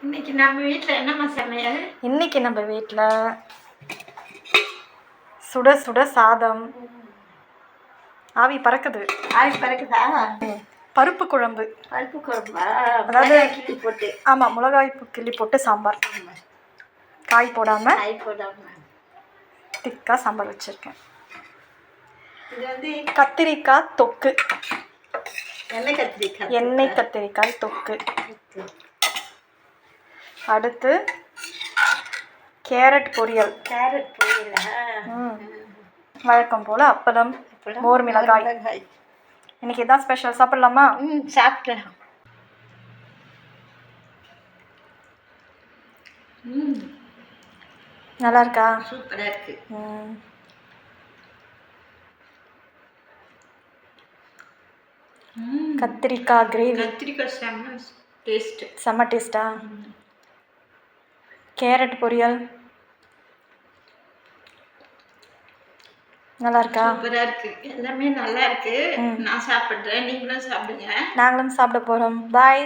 இன்னைக்கு நம்ம வீட்டில் என்னம்மா சமையல்? இன்னைக்கு நம்ம வீட்டில் சுட சுட சாதம். ஆவி பறக்குது. ஆவி பறக்குதா? பருப்பு குழம்பு. பருப்பு குழம்பா? அதாவது கிள்ளி போட்டு. ஆமாம், மிளகாய் கிள்ளி போட்டு சாம்பார். காய் போடாமல் திக்காக சாம்பார் வச்சுருக்கேன். இது வந்து கத்திரிக்காய் தொக்கு. எண்ணெய் கத்திரிக்காய் கத்திரிக்காய் தொக்கு. அடுத்து கேரட் பொரியல். வழக்கம் போல் அப்பளம், மோர் மிளகாய். இன்னைக்கு இதான் ஸ்பெஷல். சாப்பிடலாமா? சாப்பிட்டேன். நல்லா இருக்கா? சூப்பராக இருக்கு. கத்திரிக்காய் கிரேவி. கத்திரிக்காய் செம்ம டேஸ்ட்டு. செம்ம டேஸ்டா? கேரட் பொரியல் நல்லா இருக்கா? சூப்பராக இருக்கு. எல்லாமே நல்லா இருக்கு. நான் சாப்பிட்றேன், நீங்களும் சாப்பிடுங்க. நாங்களும் சாப்பிட போகிறோம். பாய்.